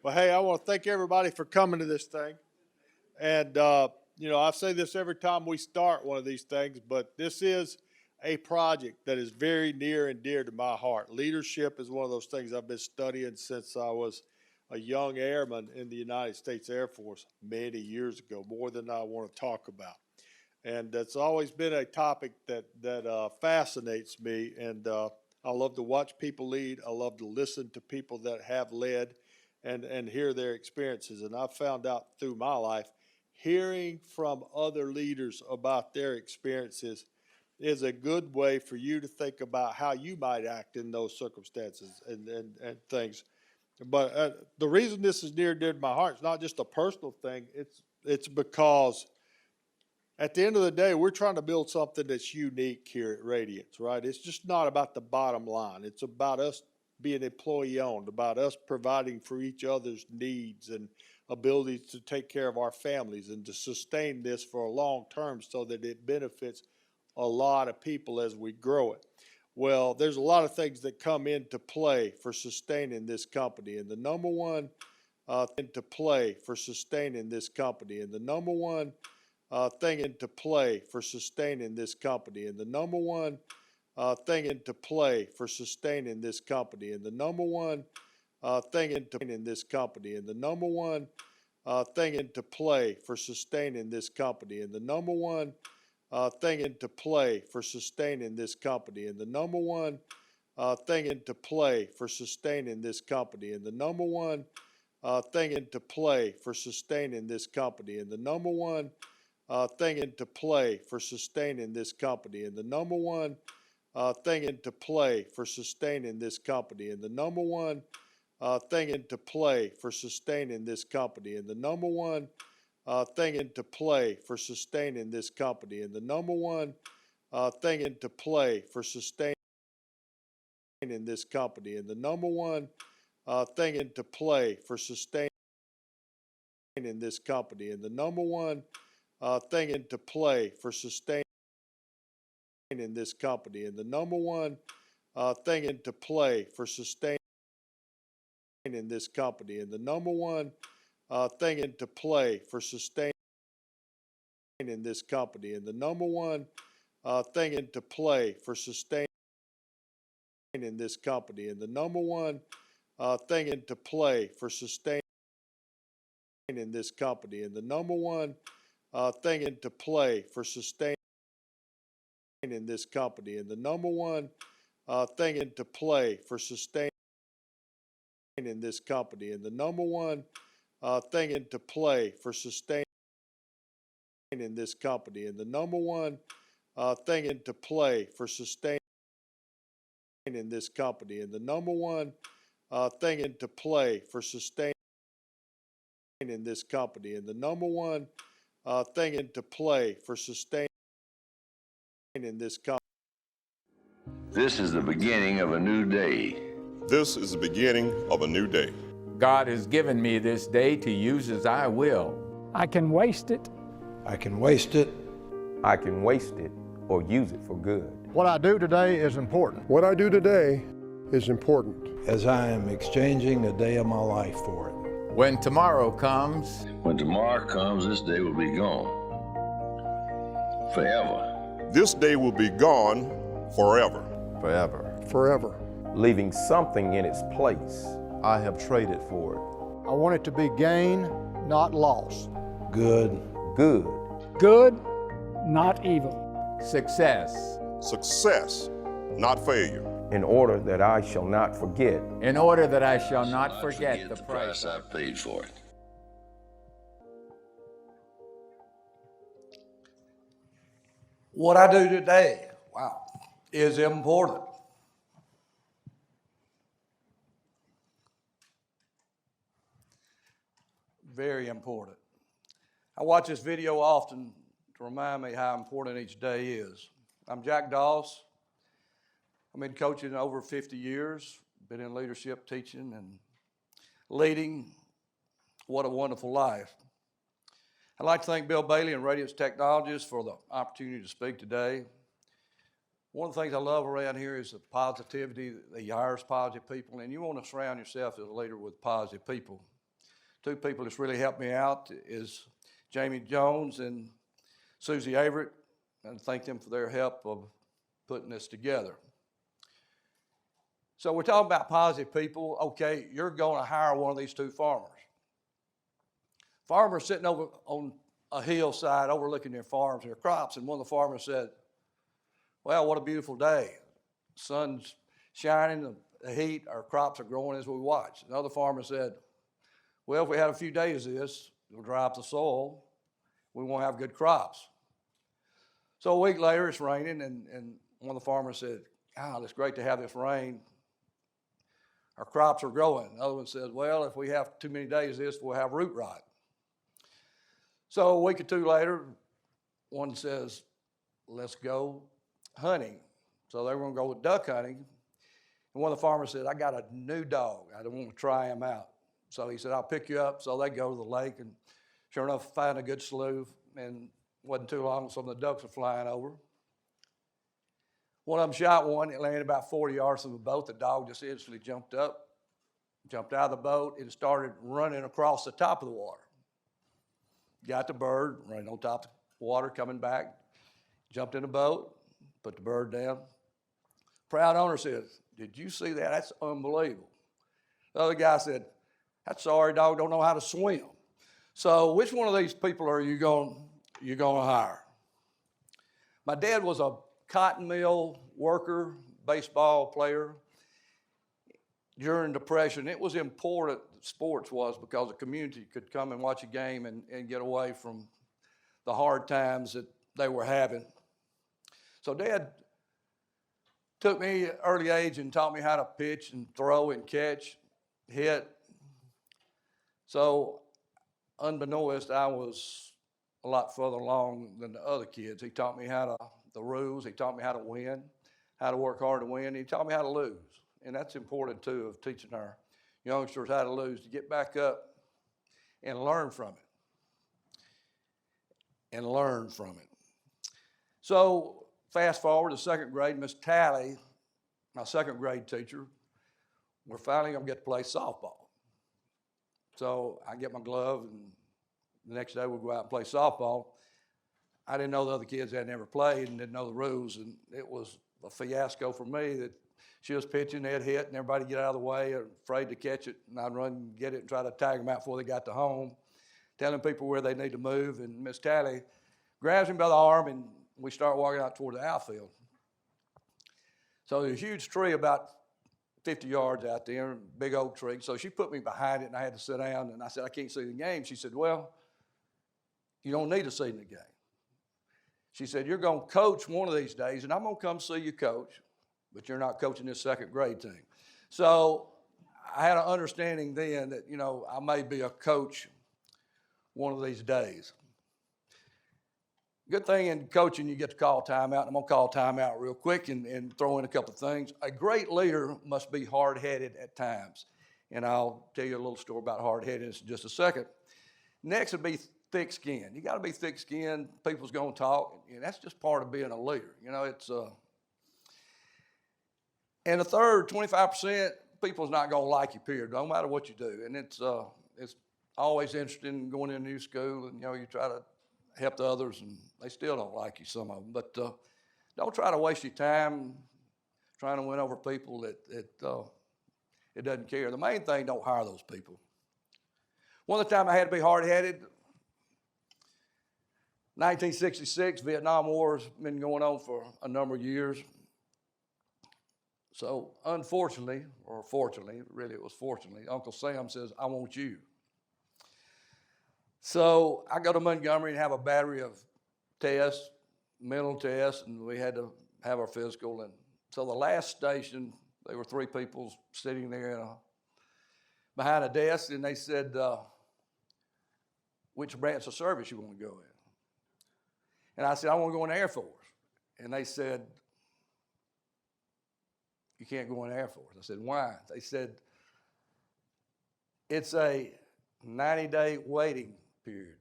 Well, hey, I want to thank everybody for coming to this thing. And, I say this every time we start one of these things, but this is a project that is very near and dear to my heart. Leadership is one of those things I've been studying since I was a young airman in the United States Air Force many years ago, more than I want to talk about. And that's always been a topic that fascinates me. And I love to watch people lead. I love to listen to people that have led and hear their experiences. And I've found out through my life, hearing from other leaders about their experiences is a good way for you to think about how you might act in those circumstances and things. But the reason this is near and dear to my heart is not just a personal thing. It's because at the end of the day, we're trying to build something that's unique here at Radiance, right? It's just not about the bottom line. It's about us being employee owned, about us providing for each other's needs and abilities to take care of our families and to sustain this for a long term so that it benefits a lot of people as we grow it. Well, there's a lot of things that come into play for sustaining this company. And the number one into play for sustaining this company. And the number one thing into play for sustaining this company. And the number one thing into play for sustaining this company. And the number one thing into in this company. And the number one thing into play for sustaining this company. And the number one thing into play for sustaining this company. And the number one thing into play for sustaining this company. And the number one thing into play for sustaining this company. And the number one thing into play for sustaining this company. And the number one thing into play for sustaining this company. And the number one thing into play for sustaining this company. And the number one thing into play for sustaining this company. And the number one thing into play for sustaining this company. And the number one thing into play for sustaining this company. And the number one thing into play for sustaining this company. And the number one thing into play for sustaining this company. And the number one thing into play for sustaining this company. And the number one thing into play for sustaining this company. And the number one thing into play for sustaining this company. And the number one thing into play for sustaining this company. And the number one thing into play for sustaining this company. And the number one thing into play for sustaining this company. And the number one thing into play for sustaining this company. And the number one thing into play for sustaining this company. And the number one thing into play for sustaining this company. This is the beginning of a new day. This is the beginning of a new day. God has given me this day to use as I will. I can waste it. I can waste it. I can waste it or use it for good. What I do today is important. What I do today is important. As I am exchanging a day of my life for it. When tomorrow comes, this day will be gone. Forever. This day will be gone forever. Forever. Forever. Leaving something in its place. I have traded for it. I want it to be gain, not loss. Good. Good. Good, not evil. success. Success, not failure. In order that I shall not forget. In order that I shall not forget the price I paid for it. What I do today, wow, is important. Very important. I watch this video often to remind me how important each day is. I'm Jack Doss. I've been coaching over 50 years, been in leadership, teaching, and leading. What a wonderful life. I'd like to thank Bill Bailey and Radiance Technologies for the opportunity to speak today. One of the things I love around here is the positivity. He hires positive people, and you want to surround yourself as a leader with positive people. Two people that's really helped me out is Jamie Jones and Susie Averett, and thank them for their help of putting this together. So we're talking about positive people. Okay, you're going to hire one of these two farmers. Farmers sitting over on a hillside overlooking their farms, their crops, and one of the farmers said, well, what a beautiful day. Sun's shining, the heat, our crops are growing as we watch. Another farmer said, well, if we had a few days of this, it'll dry up the soil, we won't have good crops. So a week later, it's raining, and one of the farmers said, God, it's great to have this rain. Our crops are growing. Another one says, well, if we have too many days of this, we'll have root rot. So a week or two later, one says, let's go hunting. So they were going to go with duck hunting. And one of the farmers said, I got a new dog. I don't want to try him out. So he said, I'll pick you up. So they go to the lake, and sure enough, find a good slough. And wasn't too long, some of the ducks were flying over. One of them shot one. It landed about 40 yards from the boat. The dog just instantly jumped up, jumped out of the boat, and started running across the top of the water. Got the bird, running on top of the water, coming back, jumped in the boat, put the bird down. Proud owner says, did you see that? That's unbelievable. The other guy said, that sorry dog don't know how to swim. So which one of these people are you going to hire? My dad was a cotton mill worker, baseball player. During Depression, it was important, sports was, because the community could come and watch a game and get away from the hard times that they were having. So Dad took me at an early age and taught me how to pitch and throw and catch, hit. So unbeknownst, I was a lot further along than the other kids. He taught me the rules. He taught me how to win, how to work hard to win. He taught me how to lose. And that's important too, of teaching our youngsters how to lose, to get back up and learn from it. So fast forward to second grade, Miss Talley, my second grade teacher, we're finally going to get to play softball. So I get my glove, and the next day we'll go out and play softball. I didn't know the other kids had never played and didn't know the rules, and it was a fiasco for me that she was pitching, they'd hit, and everybody get out of the way, afraid to catch it, and I'd run and get it and try to tag them out before they got to home, telling people where they need to move, and Miss Talley grabs me by the arm, and we start walking out toward the outfield. So there's a huge tree about 50 yards out there, big oak tree, so she put me behind it, and I had to sit down, and I said, I can't see the game. She said, well, you don't need to see the game. She said, you're going to coach one of these days, and I'm going to come see you coach, but you're not coaching this second grade team. So I had an understanding then that, I may be a coach one of these days. Good thing in coaching, you get to call timeout. I'm going to call timeout real quick and throw in a couple of things. A great leader must be hard-headed at times. And I'll tell you a little story about hard-headedness in just a second. Next would be thick-skinned. You got to be thick-skinned. People's going to talk. And that's just part of being a leader. And the third, 25%, people's not going to like you, period, no matter what you do. And it's always interesting in going into new school, and, you try to help the others, and they still don't like you, some of them. But don't try to waste your time trying to win over people that it doesn't care. The main thing, don't hire those people. One of the time I had to be hard-headed, 1966, Vietnam War's been going on for a number of years. So unfortunately, or fortunately, really it was fortunately, Uncle Sam says, I want you. So I go to Montgomery and have a battery of tests, mental tests, and we had to have our physical. And so the last station, there were three people sitting there behind a desk, and they said, which branch of service you want to go in? And I said, I want to go in the Air Force. And they said, you can't go in the Air Force. I said, why? They said, it's a 90-day waiting period.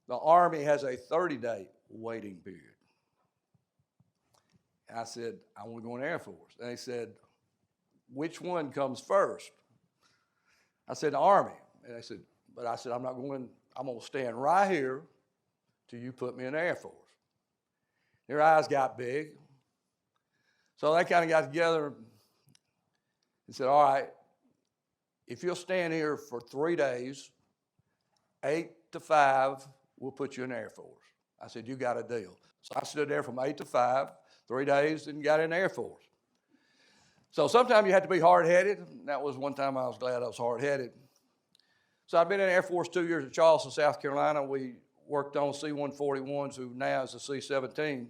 The Army has a 30-day waiting period. And I said, I want to go in the Air Force. And they said, which one comes first? I said, the Army. And they said, but I said, I'm going to stand right here till you put me in the Air Force. Their eyes got big. So they kind of got together and said, all right, if you'll stand here for 3 days, 8 to 5, we'll put you in the Air Force. I said, you got a deal. So I stood there from 8 to 5, 3 days, and got in the Air Force. So sometimes you have to be hard-headed. That was one time I was glad I was hard-headed. So I've been in the Air Force 2 years at Charleston, South Carolina. We worked on C-141s, who now is a C-17.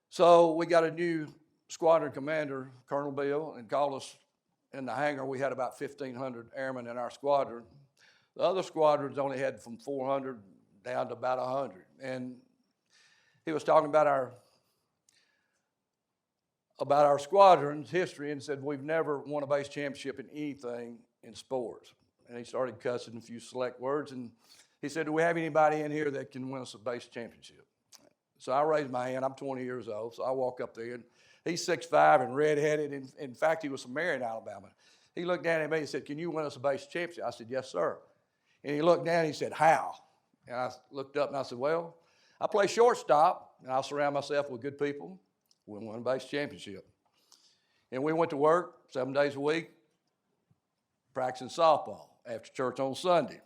So we got a new squadron commander, Colonel Bill, and called us in the hangar. We had about 1,500 airmen in our squadron. The other squadrons only had from 400 down to about 100. And he was talking about our squadron's history and said, we've never won a base championship in anything in sports. And he started cussing a few select words, and he said, do we have anybody in here that can win us a base championship? So I raised my hand. I'm 20 years old, so I walk up there, and he's 6'5" and redheaded. In fact, he was from Marion, Alabama. He looked down at me and said, can you win us a base championship? I said, yes, sir. And he looked down and he said, how? And I looked up and I said, well, I play shortstop, and I'll surround myself with good people. We'll win a base championship. And we went to work 7 days a week, practicing softball after church on Sunday.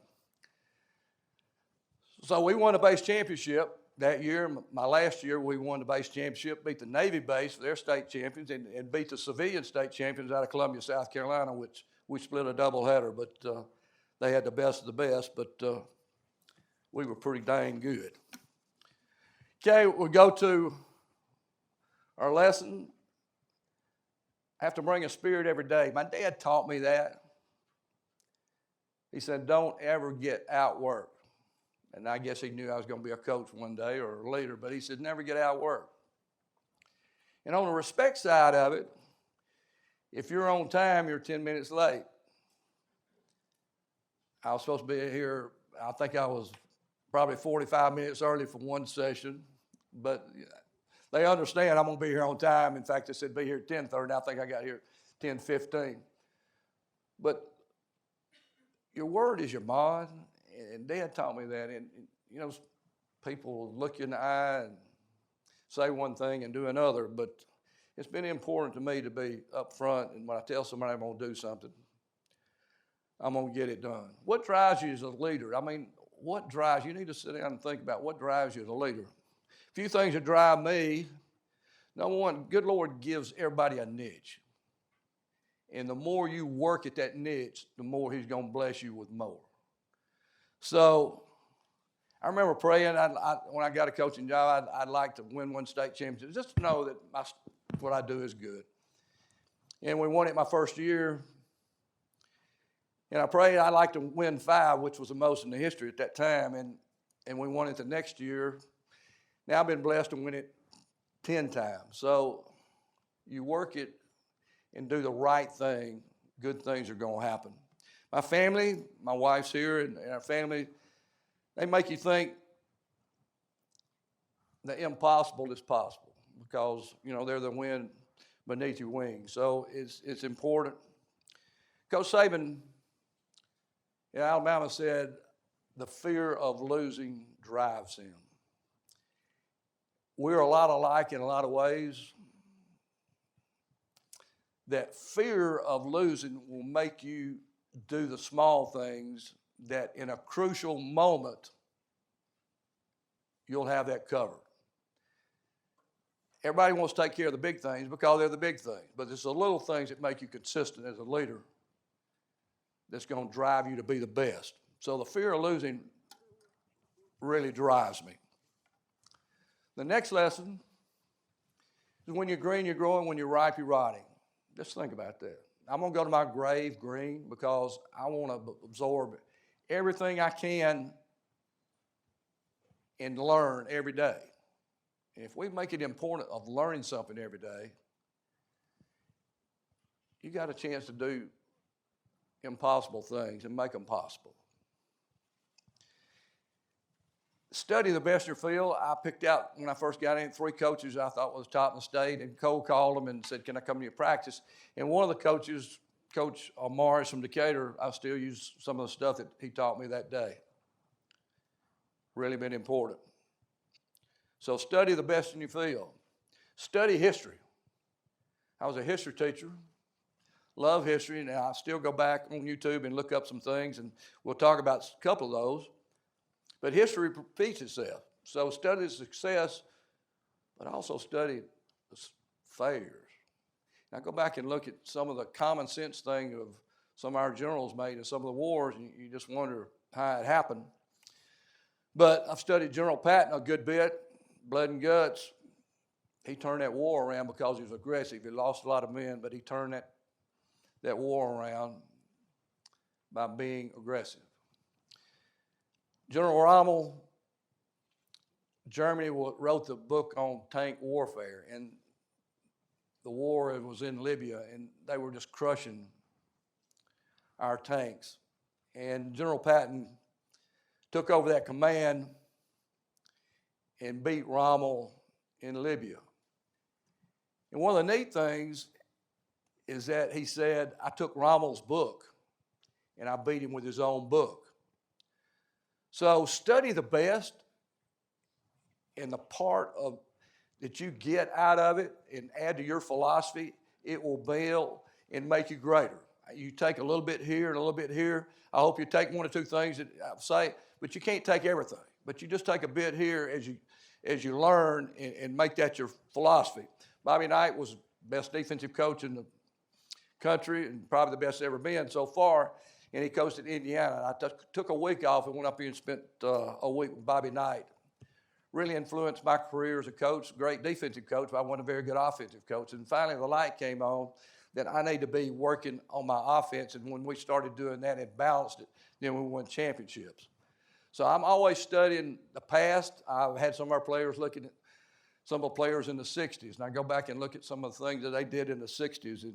So we won a base championship that year. My last year, we won the base championship, beat the Navy base for their state champions, and beat the civilian state champions out of Columbia, South Carolina, which we split a doubleheader, but they had the best of the best, but we were pretty dang good. Okay, we go to our lesson. I have to bring a spirit every day. My dad taught me that. He said, don't ever get outworked. And I guess he knew I was going to be a coach one day or a leader, but he said, never get outworked. And on the respect side of it, if you're on time, you're 10 minutes late. I was supposed to be here, I think I was probably 45 minutes early for one session, but they understand I'm going to be here on time. In fact, they said be here at 10:30. I think I got here at 10:15. But your word is your bond, and Dad taught me that. And you know, people look you in the eye and say one thing and do another, but it's been important to me to be up front, and when I tell somebody I'm going to do something, I'm going to get it done. What drives you as a leader? I mean, what drives you? You need to sit down and think about what drives you as a leader. A few things that drive me. Number one, good Lord gives everybody a niche. And the more you work at that niche, the more He's going to bless you with more. So I remember praying when I got a coaching job, I'd like to win one state championship, just to know that what I do is good. And we won it my first year. And I prayed I'd like to win 5, which was the most in the history at that time. And we won it the next year. Now I've been blessed to win it 10 times. So you work it and do the right thing, good things are going to happen. My family, my wife's here, and our family, they make you think the impossible is possible because, you know, they're the wind beneath your wings. So it's important. Coach Saban in Alabama said, the fear of losing drives him. We're a lot alike in a lot of ways. That fear of losing will make you do the small things that in a crucial moment, you'll have that covered. Everybody wants to take care of the big things because they're the big things, but it's the little things that make you consistent as a leader that's going to drive you to be the best. So the fear of losing really drives me. The next lesson is when you're green, you're growing. When you're ripe, you're rotting. Just think about that. I'm going to go to my grave green because I want to absorb everything I can and learn every day. And if we make it important of learning something every day, you got a chance to do impossible things and make them possible. Study the best in your field. I picked out, when I first got in, 3 coaches I thought was top in the state, and Cole called them and said, can I come to your practice? And one of the coaches Coach Morris from Decatur, I still use some of the stuff that he taught me that day. Really been important. So study the best in your field. Study history. I was a history teacher. Love history, and I still go back on YouTube and look up some things, and we'll talk about a couple of those. But history repeats itself. So study the success, but also study the failures. Now go back and look at some of the common sense thing of some of our generals made in some of the wars, and you just wonder how it happened. But I've studied General Patton a good bit, blood and guts. He turned that war around because he was aggressive. He lost a lot of men, but he turned that war around by being aggressive. General Rommel, Germany wrote the book on tank warfare, and the war was in Libya, and they were just crushing our tanks. And General Patton took over that command and beat Rommel in Libya. And one of the neat things is that he said, I took Rommel's book and I beat him with his own book. So study the best, and the part of that you get out of it and add to your philosophy, it will build and make you greater. You take a little bit here and a little bit here. I hope you take one or two things that I say, but you can't take everything. But you just take a bit here as you learn and make that your philosophy. Bobby Knight was the best defensive coach in the country and probably the best ever been so far, and he coached at Indiana. I took a week off and went up here and spent a week with Bobby Knight. Really influenced my career as a coach, great defensive coach, but I wasn't a very good offensive coach. And finally the light came on that I need to be working on my offense, and when we started doing that and balanced it, then we won championships. So I'm always studying the past. I've had some of our players looking at some of the players in the 60s, and I go back and look at some of the things that they did in the 60s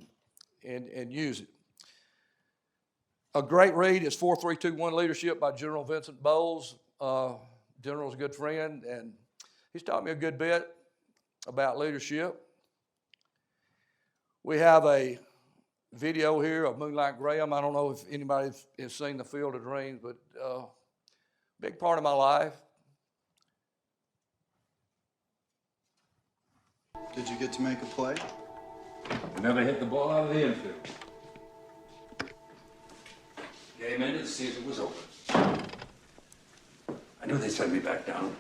and use it. A great read is 4321 Leadership by General Vincent Bowles. General's a good friend, and he's taught me a good bit about leadership. We have a video here of Moonlight Graham. I don't know if anybody has seen The Field of Dreams, but big part of my life. Did you get to make a play? I never hit the ball out of the infield. Game ended, the season was over. I knew they'd send me back down.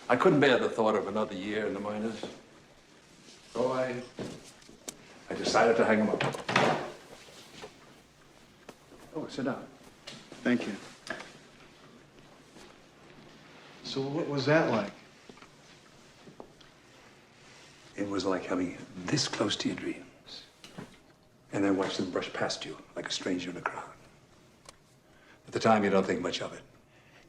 I couldn't bear the thought of another year in the minors. So I decided to hang them up. Oh, sit down. Thank you. So what was that like? It was like having this close to your dreams, and then watch them brush past you like a stranger in a crowd. At the time, you don't think much of it.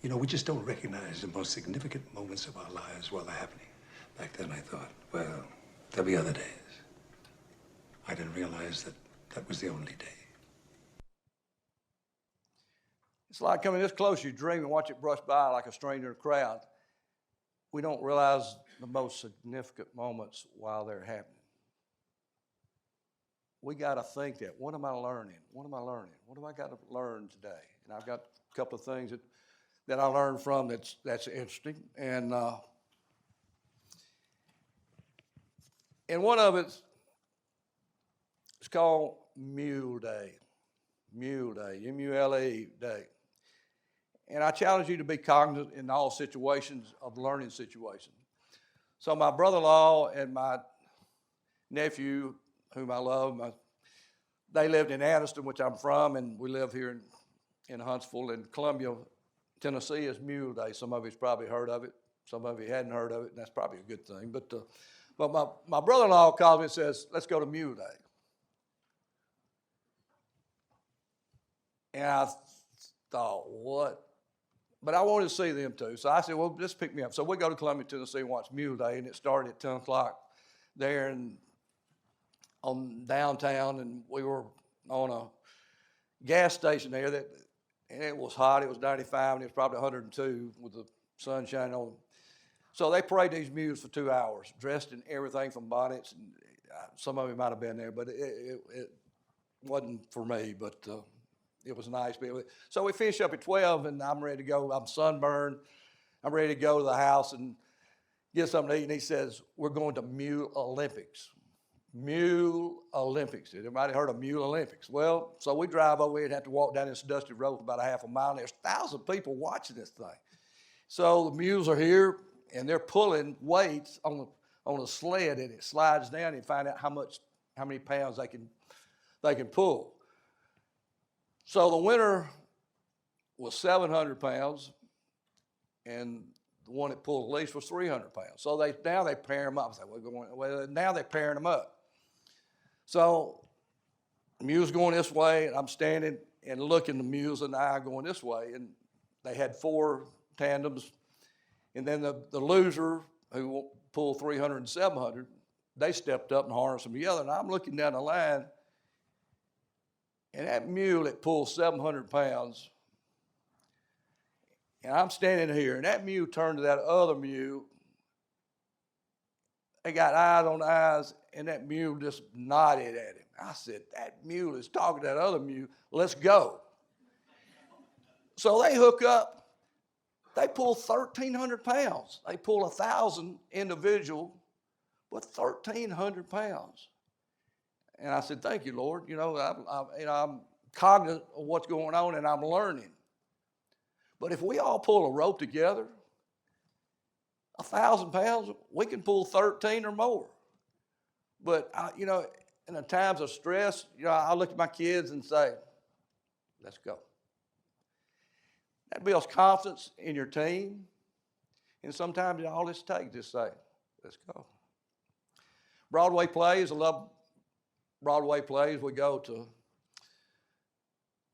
You know, we just don't recognize the most significant moments of our lives while they're happening. Back then, I thought, well, there'll be other days. I didn't realize that that was the only day. It's like coming this close, you dream and watch it brush by like a stranger in a crowd. We don't realize the most significant moments while they're happening. We got to think that. What am I learning? What am I learning? What have I got to learn today? And I've got a couple of things that I learned from that's interesting. And one of it's called Mule Day. Mule Day, M-U-L-E Day. And I challenge you to be cognizant in all situations of learning situations. So my brother-in-law and my nephew, whom I love, they lived in Addison, which I'm from, and we live here in Huntsville. And Columbia, Tennessee is Mule Day. Some of you's probably heard of it. Some of you hadn't heard of it, and that's probably a good thing. But my brother-in-law calls me and says, let's go to Mule Day. And I thought, what? But I wanted to see them too. So I said, well, just pick me up. So we go to Columbia, Tennessee and watch Mule Day, and it started at 10 o'clock there and on downtown, and we were on a gas station there and it was hot. It was 95, and it was probably 102 with the sun shining on. So they parade these mules for 2 hours, dressed in everything from bonnets. And some of you might have been there, but wasn't for me, but it was nice. So we finished up at 12, and I'm ready to go. I'm sunburned. I'm ready to go to the house and get something to eat. And he says, we're going to Mule Olympics. Mule Olympics. Everybody heard of Mule Olympics? Well, so we drive over here and have to walk down this dusty road for about a half a mile. And there's 1,000 people watching this thing. So the mules are here, and they're pulling weights on a sled, and it slides down, and you find out how many pounds they can pull. So the winner was 700 pounds, and the one that pulled the least was 300 pounds. So now they pair them up. I said, now they're pairing them up. So the mule's going this way, and I'm standing and looking the mules and I going this way, and they had 4 tandems, and then the loser who pulled 300 and 700, they stepped up and harnessed them together, and I'm looking down the line, and that mule that pulled 700 pounds, and I'm standing here, and that mule turned to that other mule. They got eyes on eyes, and that mule just nodded at him. I said, that mule is talking to that other mule. Let's go. So they hook up. They pull 1,300 pounds. They pull 1,000 individual, but 1,300 pounds. And I said, thank you, Lord. I'm cognizant of what's going on, and I'm learning. But if we all pull a rope together, 1,000 pounds, we can pull 13 or more. But, in the times of stress, I look at my kids and say, let's go. That builds confidence in your team. And sometimes all this takes is say, let's go. Broadway plays, I love Broadway plays. We go to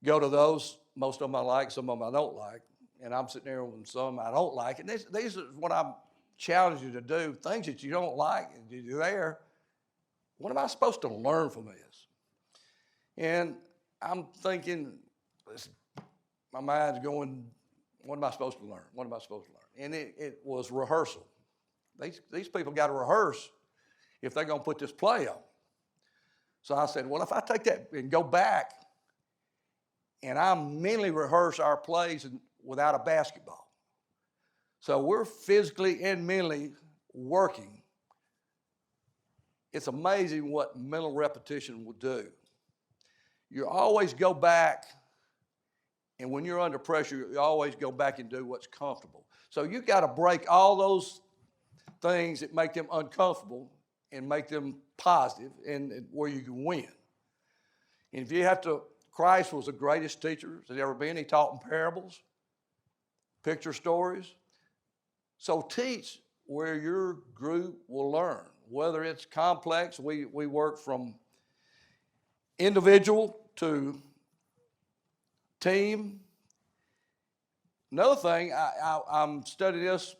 those. Most of them I like, some of them I don't like. And I'm sitting there with some I don't like. And these are what I'm challenging you to do, things that you don't like, and you're there. What am I supposed to learn from this? And I'm thinking, my mind's going, what am I supposed to learn? What am I supposed to learn? And it was rehearsal. These people got to rehearse if they're going to put this play on. So I said, well, if I take that and go back and I mentally rehearse our plays without a basketball. So we're physically and mentally working. It's amazing what mental repetition will do. You always go back, and when you're under pressure, you always go back and do what's comfortable. So you got to break all those things that make them uncomfortable and make them positive, and where you can win. And if you have to, Christ was the greatest teacher that ever been. He taught in parables, picture stories. So teach where your group will learn. Whether it's complex, we work from individual to team. Another thing, I'm studying this.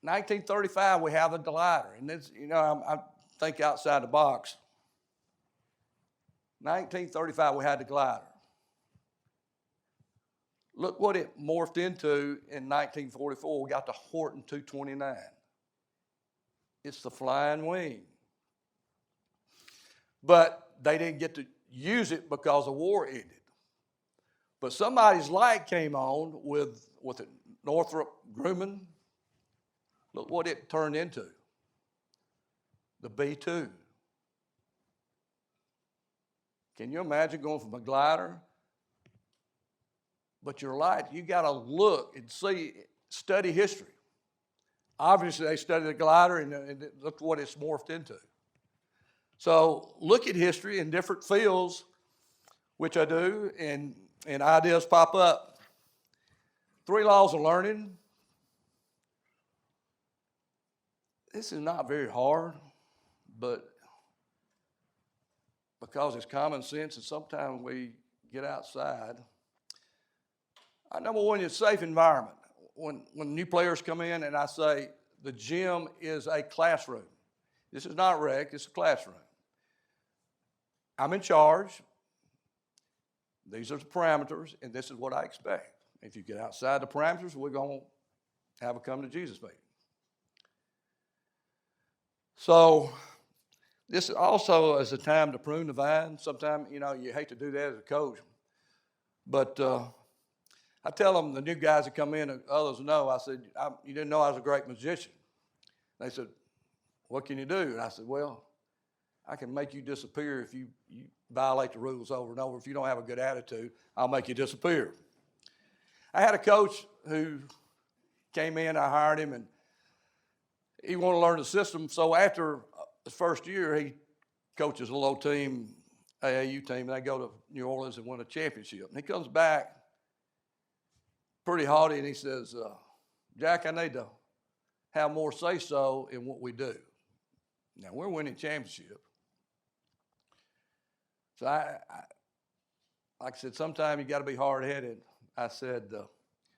1935, we have a glider, and it's, I think outside the box. 1935, we had the glider. Look what it morphed into in 1944. We got the Horton 229. It's the flying wing. But they didn't get to use it because the war ended. But somebody's light came on with the Northrop Grumman. Look what it turned into. The B-2. Can you imagine going from a glider? But your light, you got to look and see, study history. Obviously, they studied the glider and look what it's morphed into. So look at history in different fields, which I do, and ideas pop up. 3 laws of learning. This is not very hard, but because it's common sense and sometimes we get outside. Number one is safe environment. When new players come in and I say the gym is a classroom. This is not rec, it's a classroom. I'm in charge. These are the parameters, and this is what I expect. If you get outside the parameters, we're going to have a come to Jesus meeting. So This also is a time to prune the vine. Sometimes, you know, you hate to do that as a coach. But I tell them, the new guys that come in, and others know, I said, you didn't know I was a great musician. They said, what can you do? And I said, well, I can make you disappear if you violate the rules over and over. If you don't have a good attitude, I'll make you disappear. I had a coach who came in, I hired him, and he wanted to learn the system. So after his first year, he coaches a low team, AAU team, and they go to New Orleans and win a championship. And he comes back pretty haughty, and he says, Jack, I need to have more say-so in what we do. Now, we're winning championship. So I like I said, sometimes you got to be hard-headed. I said,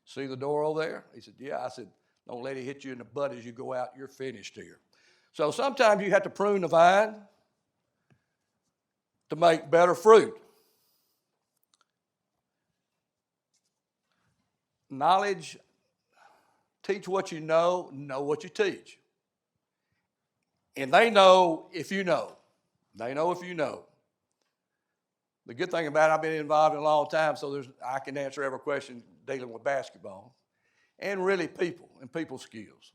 see the door over there? He said, yeah. I said, don't let it hit you in the butt as you go out. You're finished here. So sometimes you have to prune the vine to make better fruit. Knowledge, teach what you know what you teach. And they know if you know. They know if you know. The good thing about it, I've been involved in a long time, so I can answer every question dealing with basketball. And really people and people skills.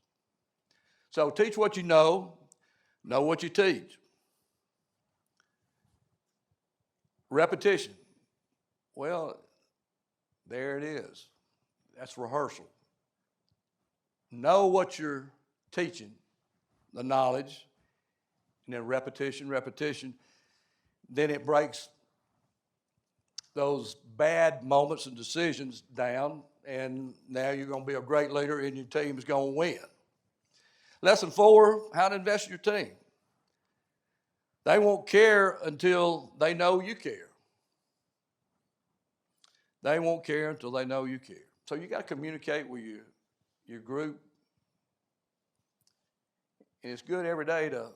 So teach what you know what you teach. Repetition. Well, there it is. That's rehearsal. Know what you're teaching, the knowledge, and then repetition. Then it breaks those bad moments and decisions down, and now you're going to be a great leader and your team is going to win. Lesson 4, how to invest in your team. They won't care until they know you care. They won't care until they know you care. So you got to communicate with your group. And it's good every day to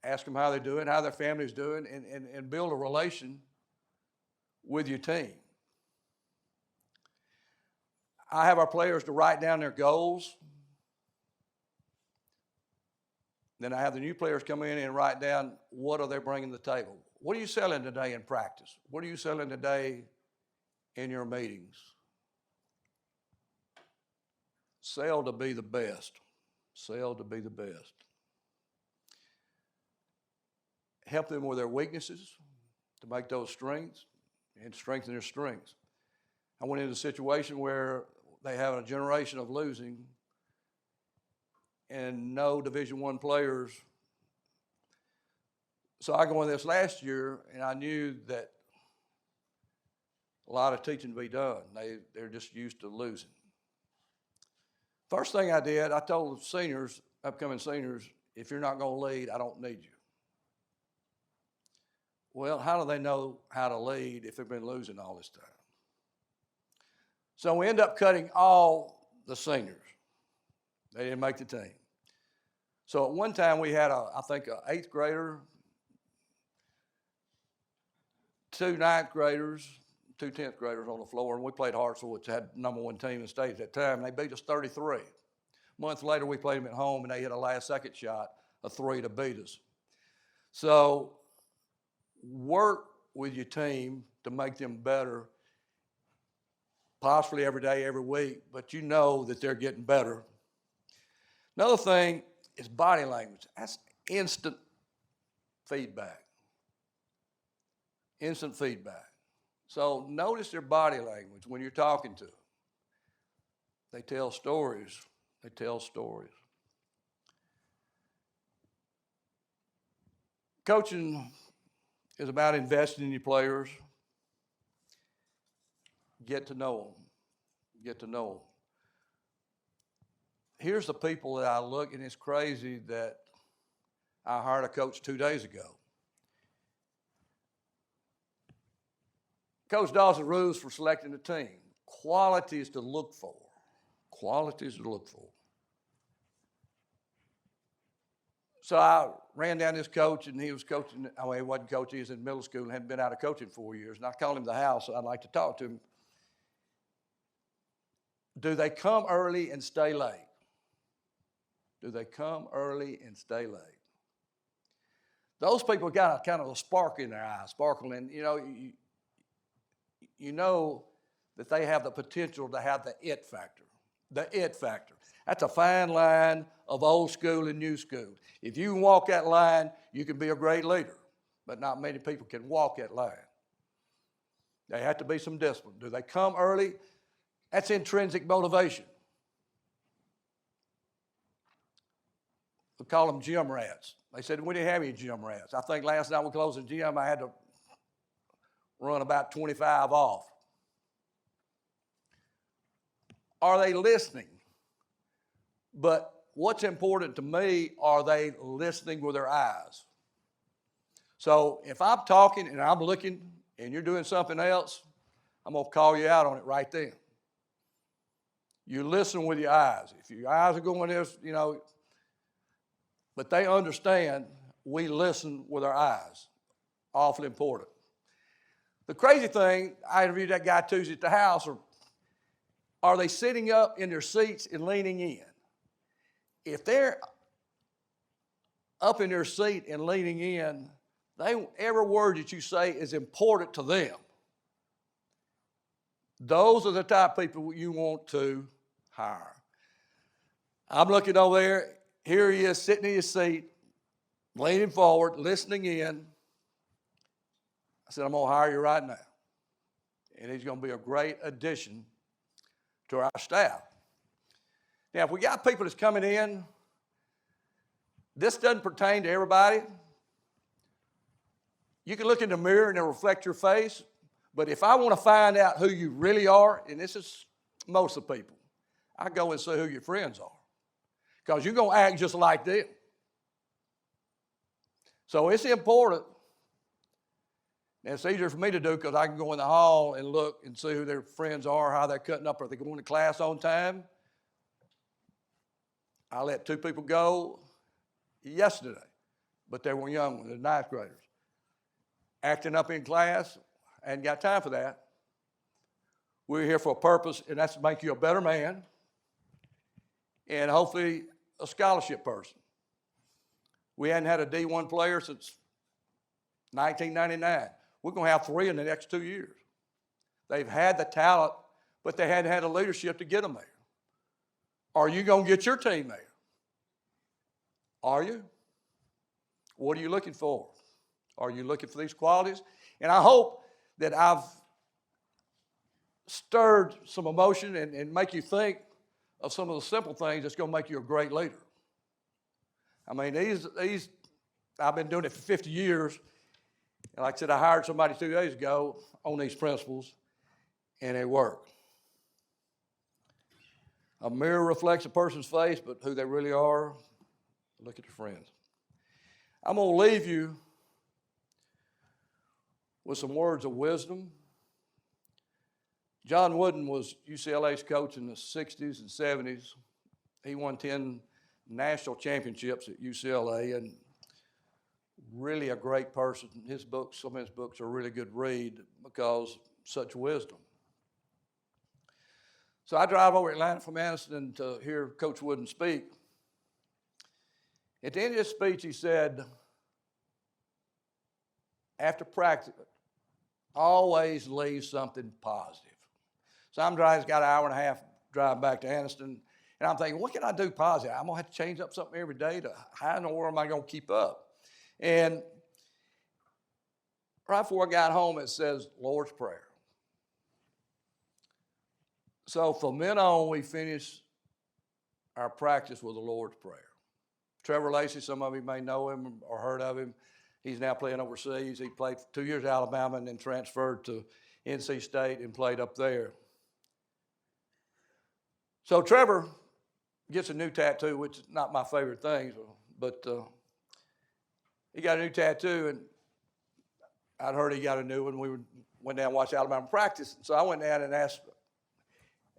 ask them how they're doing, how their family's doing, and build a relation with your team. I have our players to write down their goals. Then I have the new players come in and write down what are they bringing to the table. What are you selling today in practice? What are you selling today in your meetings? Sell to be the best. Sell to be the best. Help them with their weaknesses to make those strengths and strengthen their strengths. I went into a situation where they have a generation of losing and no Division I players. So I go in this last year, and I knew that a lot of teaching to be done. They're just used to losing. First thing I did, I told the seniors, upcoming seniors, if you're not going to lead, I don't need you. Well, how do they know how to lead if they've been losing all this time? So we end up cutting all the seniors. They didn't make the team. So at one time we had, I think, an 8th grader, 2 9th graders, 2 10th graders on the floor, and we played Hartsville, which had the #1 team in the state at that time, and they beat us 33. A month later, we played them at home, and they hit a last-second shot, a 3 to beat us. So work with your team to make them better, possibly every day, every week, but you know that they're getting better. Another thing is body language. That's instant feedback. Instant feedback. So notice their body language when you're talking to them. They tell stories. They tell stories. Coaching is about investing in your players. Get to know them. Get to know them. Here's the people that I look, and it's crazy that I hired a coach 2 days ago. Coach Dawson's rules for selecting a team. Qualities to look for. Qualities to look for. So I ran down this coach, and he was coaching. I mean, he wasn't coaching. He was in middle school and hadn't been out of coaching 4 years. And I called him to the house, so I'd like to talk to him. Do they come early and stay late? Do they come early and stay late? those people got a kind of a spark in their eye, sparkling. You know that they have the potential to have the it factor. The it factor. That's a fine line of old school and new school. If you can walk that line, you can be a great leader. But not many people can walk that line. There have to be some discipline. Do they come early? That's intrinsic motivation. We call them gym rats. They said, we didn't have any gym rats. I think last night we closed the gym, I had to run about 25 off. Are they listening? But what's important to me, are they listening with their eyes? So if I'm talking and I'm looking and you're doing something else, I'm going to call you out on it right then. You listen with your eyes. If your eyes are going this, but they understand we listen with our eyes. Awfully important. The crazy thing, I interviewed that guy Tuesday at the house, are they sitting up in their seats and leaning in? If they're up in their seat and leaning in, every word that you say is important to them. Those are the type of people you want to hire. I'm looking over there. Here he is sitting in his seat, leaning forward, listening in. I said, I'm going to hire you right now. And he's going to be a great addition to our staff. Now, if we got people that's coming in, this doesn't pertain to everybody. You can look in the mirror and it'll reflect your face. But if I want to find out who you really are, and this is most of the people, I go and see who your friends are. Because you're going to act just like them. So it's important. And it's easier for me to do because I can go in the hall and look and see who their friends are, how they're cutting up. Are they going to class on time? I let 2 people go yesterday, but they were young, they're 9th graders. Acting up in class, I hadn't got time for that. We're here for a purpose, and that's to make you a better man and hopefully a scholarship person. We hadn't had a D1 player since 1999. We're going to have 3 in the next 2 years. They've had the talent, but they hadn't had the leadership to get them there. Are you going to get your team there? Are you? What are you looking for? Are you looking for these qualities? And I hope that I've stirred some emotion and make you think of some of the simple things that's going to make you a great leader. I mean, these I've been doing it for 50 years. And like I said, I hired somebody 2 days ago on these principles, and they work. A mirror reflects a person's face, but who they really are, look at your friends. I'm going to leave you with some words of wisdom. John Wooden was UCLA's coach in the 60s and 70s. He won 10 national championships at UCLA, and really a great person. His books, some of his books are a really good read because such wisdom. So I drive over Atlanta from Anniston to hear Coach Wooden speak. At the end of his speech, he said, after practice, always leave something positive. So I'm driving, it's got an hour and a half drive back to Anniston, and I'm thinking, what can I do positive? I'm going to have to change up something every day. How in the world am I going to keep up? And right before I got home, it says Lord's Prayer. So from then on, we finished our practice with the Lord's Prayer. Trevor Lacey, some of you may know him or heard of him. He's now playing overseas. He played for 2 years at Alabama and then transferred to NC State and played up there. So Trevor gets a new tattoo, which is not my favorite thing, but he got a new tattoo, and I'd heard he got a new one. We went down and watched Alabama practice. So I went down and asked,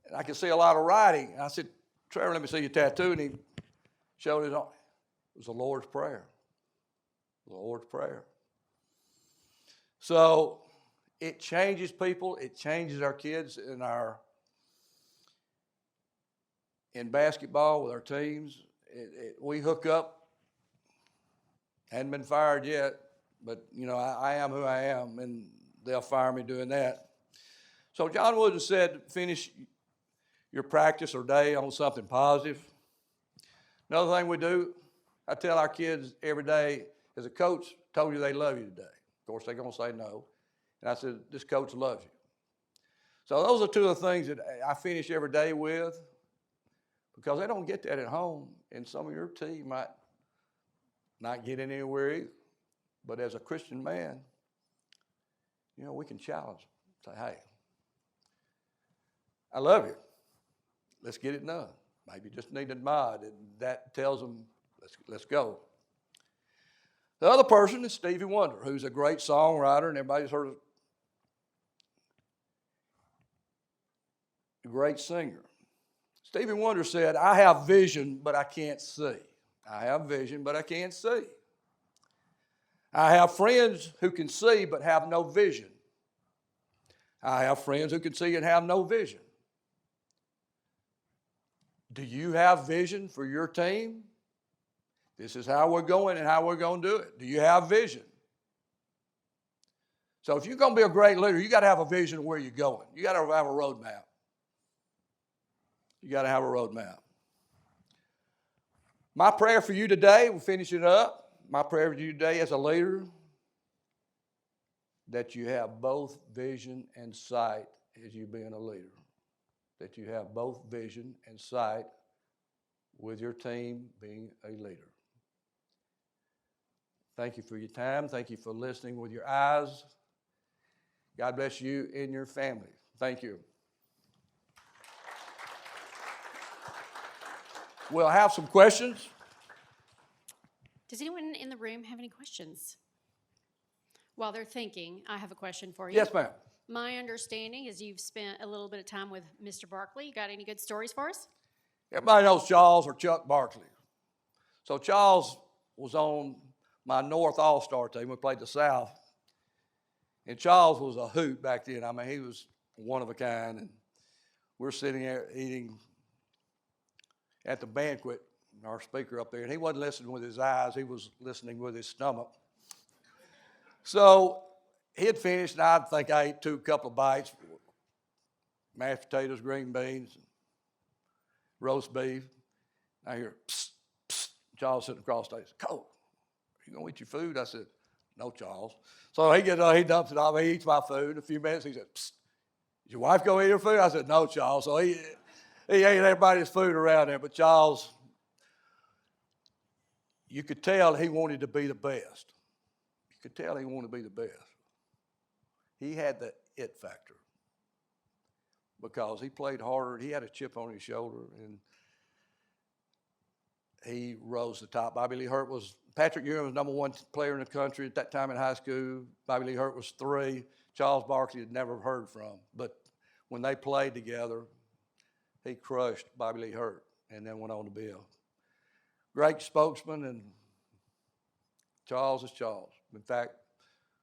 and I could see a lot of writing. And I said, Trevor, let me see your tattoo. And he showed it on. It was the Lord's Prayer. The Lord's Prayer. So it changes people. It changes our kids in basketball with our teams. We hook up Hadn't been fired yet, but, you know, I am who I am, and they'll fire me doing that. So John Wooden said, finish your practice or day on something positive. Another thing we do, I tell our kids every day, as a coach told you they love you today. Of course, they're going to say no. And I said, this coach loves you. So those are two of the things that I finish every day with, because they don't get that at home, and some of your team might not get anywhere either. But as a Christian man, you know, we can challenge them. Say, hey, I love you. Let's get it done. Maybe you just need a nod, and that tells them, let's go. The other person is Stevie Wonder, who's a great songwriter, and everybody's heard of a great singer. Stevie Wonder said, I have vision, but I can't see. I have vision, but I can't see. I have friends who can see but have no vision. I have friends who can see and have no vision. Do you have vision for your team? This is how we're going and how we're going to do it. Do you have vision? So if you're going to be a great leader, you got to have a vision of where you're going. You got to have a roadmap. You got to have a roadmap. My prayer for you today, we'll finish it up. My prayer for you today as a leader, that you have both vision and sight as you being a leader. That you have both vision and sight with your team being a leader. Thank you for your time. Thank you for listening with your eyes. God bless you and your family. Thank you. We'll have some questions. Does anyone in the room have any questions? While they're thinking, I have a question for you. Yes, ma'am. My understanding is you've spent a little bit of time with Mr. Barkley. You got any good stories for us? Everybody knows Charles or Chuck Barkley. So Charles was on my North All-Star team. We played the South. And Charles was a hoot back then. I mean, he was one of a kind. And we're sitting there eating at the banquet, our speaker up there, and he wasn't listening with his eyes. He was listening with his stomach. So he had finished, and I think I ate a couple of bites, mashed potatoes, green beans, roast beef. I hear, psst, psst. Charles sitting across the stage. Cole, are you going to eat your food? I said, no, Charles. So he gets he dumps it off. He eats my food. In a few minutes, he said, psst, is your wife going to eat her food? I said, no, Charles. So he ate everybody's food around there. But Charles, you could tell he wanted to be the best. You could tell he wanted to be the best. He had the it factor because he played harder. He had a chip on his shoulder, and he rose to the top. Bobby Lee Hurt Patrick Ewing was number one player in the country at that time in high school. Bobby Lee Hurt was 3. Charles Barkley had never heard from. But when they played together, he crushed Bobby Lee Hurt and then went on to be a great spokesman, and Charles is Charles. In fact,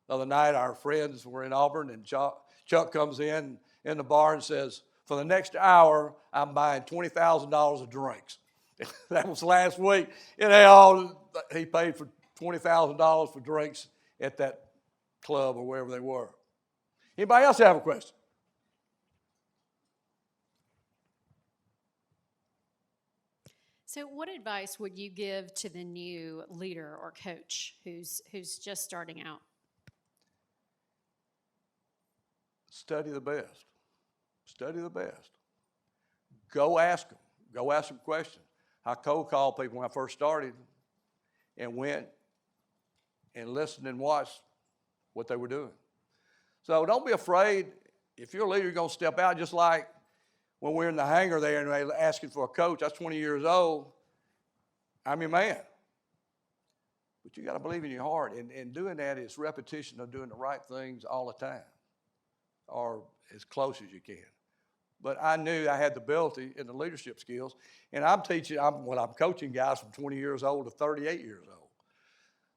the other night our friends were in Auburn, and Chuck comes in the bar and says, for the next hour, I'm buying $20,000 of drinks. That was last week, and he paid for $20,000 for drinks at that club or wherever they were. Anybody else have a question? So what advice would you give to the new leader or coach who's just starting out? Study the best. Study the best. Go ask them. Go ask them questions. I cold called people when I first started and went and listened and watched what they were doing. So don't be afraid. If you're a leader, you're going to step out, just like when we're in the hangar there and they're asking for a coach. I was 20 years old. I'm your man. But you got to believe in your heart. And doing that is repetition of doing the right things all the time, or as close as you can. But I knew I had the ability and the leadership skills. And I'm coaching guys from 20 years old to 38 years old.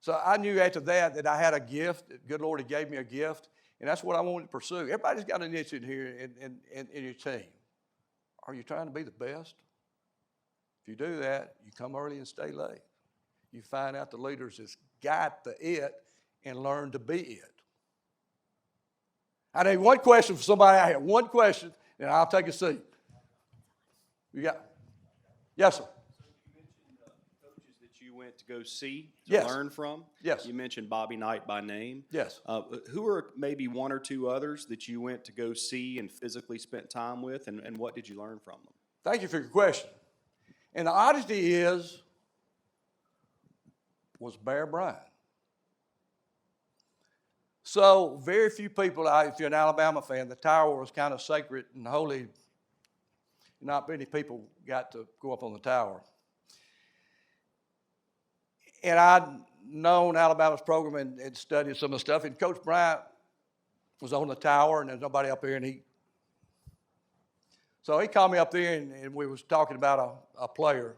So I knew after that I had a gift. The good Lord had gave me a gift. And that's what I wanted to pursue. Everybody's got an niche in here in your team. Are you trying to be the best? If you do that, you come early and stay late. You find out the leaders that's got the it and learn to be it. I need one question for somebody out here. One question, and I'll take a seat. You got? Yes, sir. Coaches that you went to go see, to Yes. learn from. Yes. You mentioned Bobby Knight by name. Yes. Who are maybe one or two others that you went to go see and physically spent time with, and what did you learn from them? Thank you for your question. And the oddity was Bear Bryant. So very few people, if you're an Alabama fan, the tower was kind of sacred and holy. Not many people got to go up on the tower. And I'd known Alabama's program and studied some of the stuff, and Coach Bryant was on the tower, and there's nobody up there, so he called me up there, and we was talking about a player.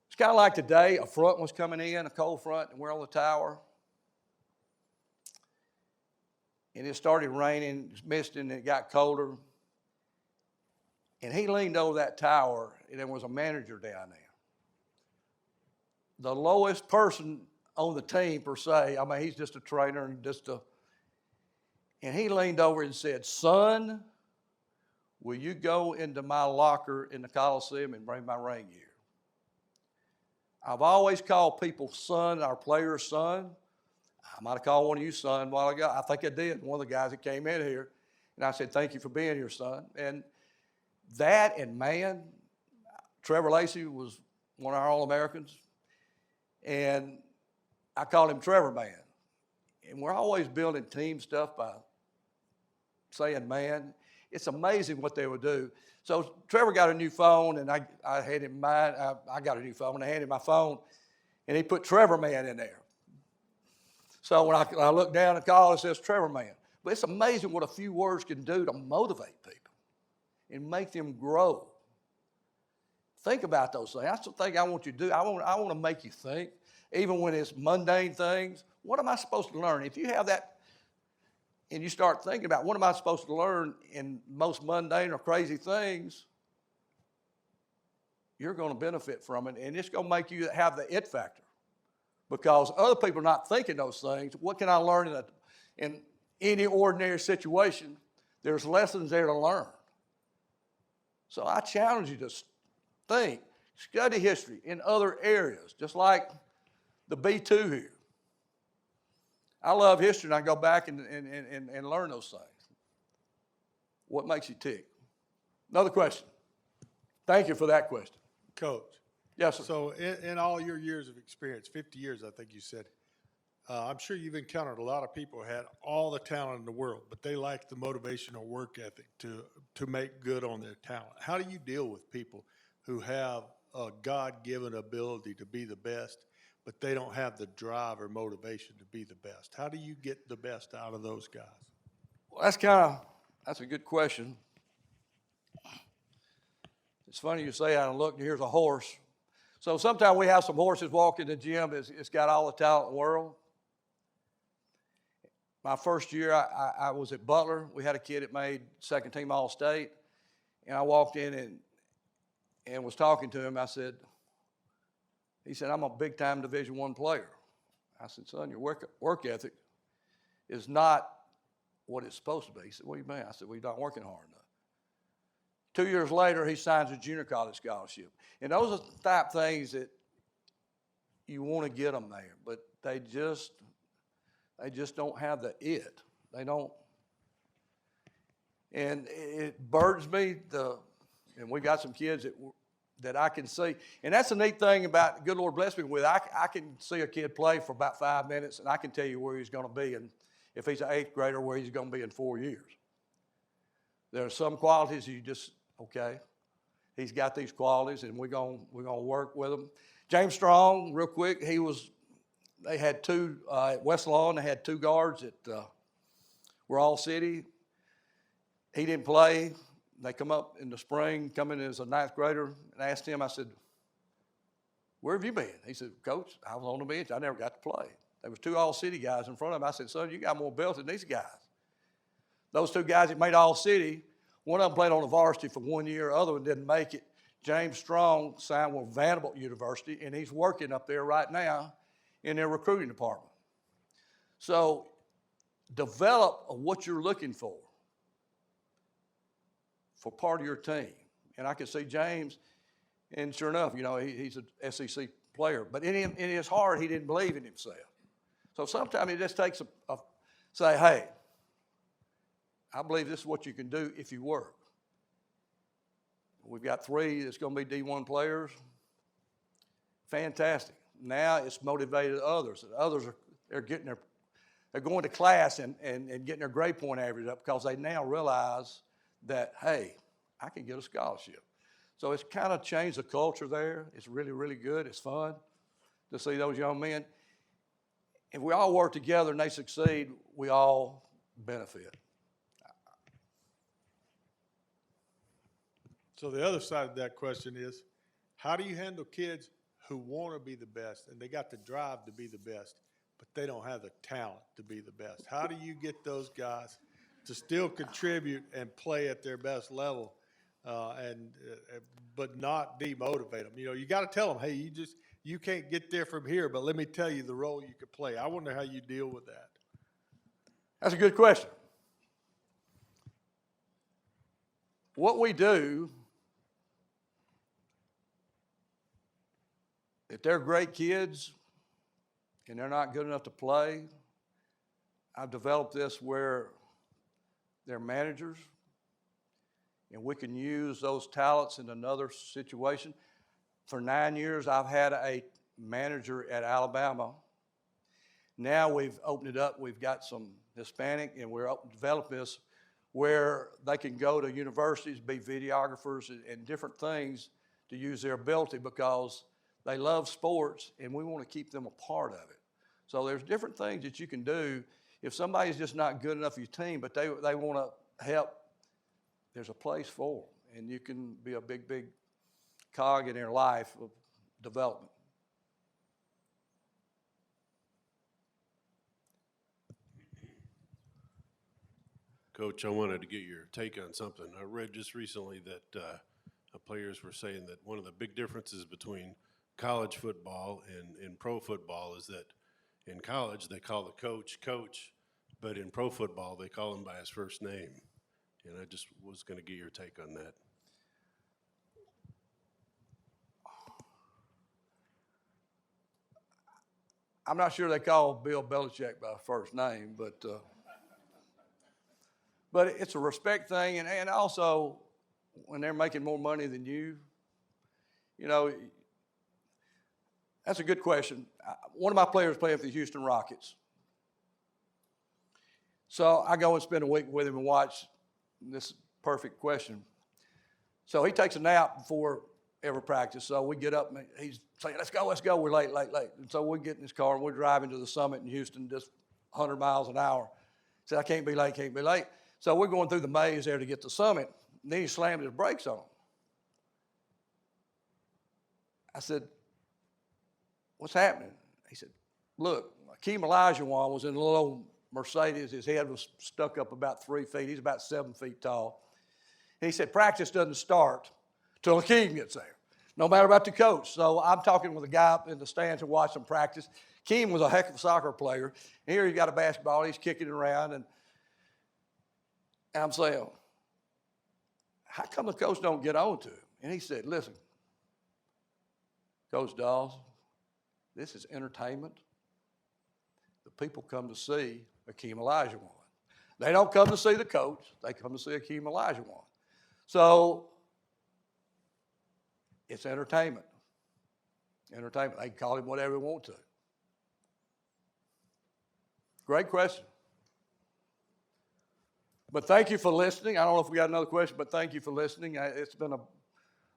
It's kind of like today, a front was coming in, a cold front, and we're on the tower. And it started raining, it was misting, and it got colder. And he leaned over that tower, and there was a manager down there. The lowest person on the team, per se, I mean, he's just a trainer and he leaned over and said, "Son, will you go into my locker in the Coliseum and bring my ring here?" I've always called people son, our players son. I might have called one of you son a while ago. I think I did, one of the guys that came in here. And I said, "Thank you for being here, son." And that, and man, Trevor Lacey was one of our All-Americans. And I called him Trevor Man. And we're always building team stuff by saying man. It's amazing what they would do. So Trevor got a new phone, and I had him mine. I got a new phone, and I handed him my phone, and he put Trevor Man in there. So when I look down and call, it says Trevor Man. But it's amazing what a few words can do to motivate people and make them grow. Think about those things. That's the thing I want you to do. I want to make you think, even when it's mundane things. What am I supposed to learn? If you have that and you start thinking about what am I supposed to learn in most mundane or crazy things, you're going to benefit from it, and it's going to make you have the it factor. Because other people are not thinking those things. What can I learn in any ordinary situation? There's lessons there to learn. So I challenge you to think, study history in other areas, just like the B2 here. I love history, and I go back and learn those things. What makes you tick? Another question. Thank you for that question. Coach. Yes, sir. So in all your years of experience, 50 years I think you said, I'm sure you've encountered a lot of people who had all the talent in the world, but they lacked the motivational work ethic to make good on their talent. How do you deal with people who have a God-given ability to be the best, but they don't have the drive or motivation to be the best? How do you get the best out of those guys? Well, that's a good question. It's funny you say that, and look, here's a horse. So sometimes we have some horses walk in the gym, it's got all the talent in the world. My first year, I was at Butler. We had a kid that made second team All-State, and I walked in and was talking to him. He said, "I'm a big-time Division I player." I said, "Son, your work ethic is not what it's supposed to be." He said, "What do you mean?" I said, "Well, you're not working hard enough." 2 years later, he signs a junior college scholarship. And those are the type of things that you want to get them there, but they just don't have the it. They don't. And it burdens me, and we got some kids that I can see. And that's the neat thing about good Lord bless me with. I can see a kid play for about 5 minutes, and I can tell you where he's going to be, and if he's an 8th grader, where he's going to be in 4 years. There are some qualities you just, okay, he's got these qualities, and we're gonna work with him. James Strong, real quick, they had two at West Lawn. They had 2 guards that were all city. He didn't play. They come up in the spring, come in as a 9th grader, and I asked him, I said, "Where have you been?" He said, "Coach, I was on the bench. I never got to play." There was 2 all-city guys in front of him. I said, "Son, you got more belts than these guys." Those 2 guys that made all-city, one of them played on the varsity for 1 year, the other one didn't make it. James Strong signed with Vanderbilt University, and he's working up there right now. in their recruiting department. So develop what you're looking for part of your team. And I could see James, and sure enough, you know, he's an SEC player. But in his heart, he didn't believe in himself. So sometimes it just takes say, hey, I believe this is what you can do if you work. We've got 3 that's going to be D1 players. Fantastic. Now it's motivated others. Others they're going to class and getting their grade point average up because they now realize that, hey, I can get a scholarship. So it's kind of changed the culture there. It's really, really good. It's fun to see those young men. If we all work together and they succeed, we all benefit. So the other side of that question is, how do you handle kids who want to be the best and they got the drive to be the best, but they don't have the talent to be the best? How do you get those guys to still contribute and play at their best level, but not demotivate them? You know, you got to tell them, hey, you can't get there from here, but let me tell you the role you could play. I wonder how you deal with that. That's a good question. What we do, if they're great kids and they're not good enough to play, I've developed this where they're managers and we can use those talents in another situation. For 9 years, I've had a manager at Alabama. Now we've opened it up. We've got some Hispanic, and we're developing this where they can go to universities, be videographers, and different things to use their ability because they love sports, and we want to keep them a part of it. So there's different things that you can do. If somebody's just not good enough for your team, but they want to help, there's a place for them, and you can be a big, big cog in their life of development. Coach, I wanted to get your take on something. I read just recently that players were saying that one of the big differences between college football and pro football is that in college they call the coach, but in pro football they call him by his first name. And I just was going to get your take on that. I'm not sure they call Bill Belichick by first name, but it's a respect thing, and also when they're making more money than you know, that's a good question. One of my players playing for the Houston Rockets. So I go and spend a week with him and watch this perfect question. So he takes a nap before every practice. So we get up and he's saying, let's go. We're late. And so we get in his car and we're driving to the summit in Houston, just 100 miles an hour. He said, I can't be late. So we're going through the maze there to get to the summit. And then he slammed his brakes on. I said, what's happening? He said, look, Akeem Olajuwon was in a little old Mercedes. His head was stuck up about 3 feet. He's about 7 feet tall. And he said, practice doesn't start till Akeem gets there, no matter about the coach. So I'm talking with a guy up in the stands and watching practice. Akeem was a heck of a soccer player. And here he got a basketball. He's kicking it around. And I'm saying, how come the coach don't get on to him? And he said, listen, Coach Dawes, this is entertainment. The people come to see Akeem Olajuwon. They don't come to see the coach. They come to see Akeem Olajuwon. So it's entertainment. Entertainment. They can call him whatever they want to. Great question. But thank you for listening. I don't know if we got another question, but thank you for listening. It's been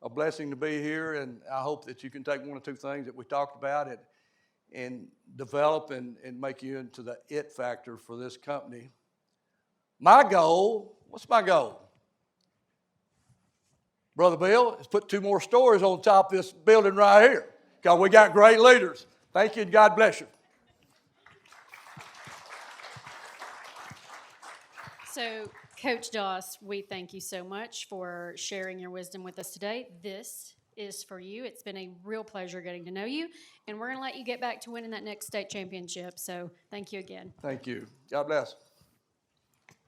a blessing to be here, and I hope that you can take 1 or 2 things that we talked about and develop and make you into the it factor for this company. My goal, what's my goal? Brother Bill, is put 2 more stories on top of this building right here because we got great leaders. Thank you, and God bless you. So, Coach Doss, we thank you so much for sharing your wisdom with us today. This is for you. It's been a real pleasure getting to know you, and we're going to let you get back to winning that next state championship. So thank you again. Thank you. God bless.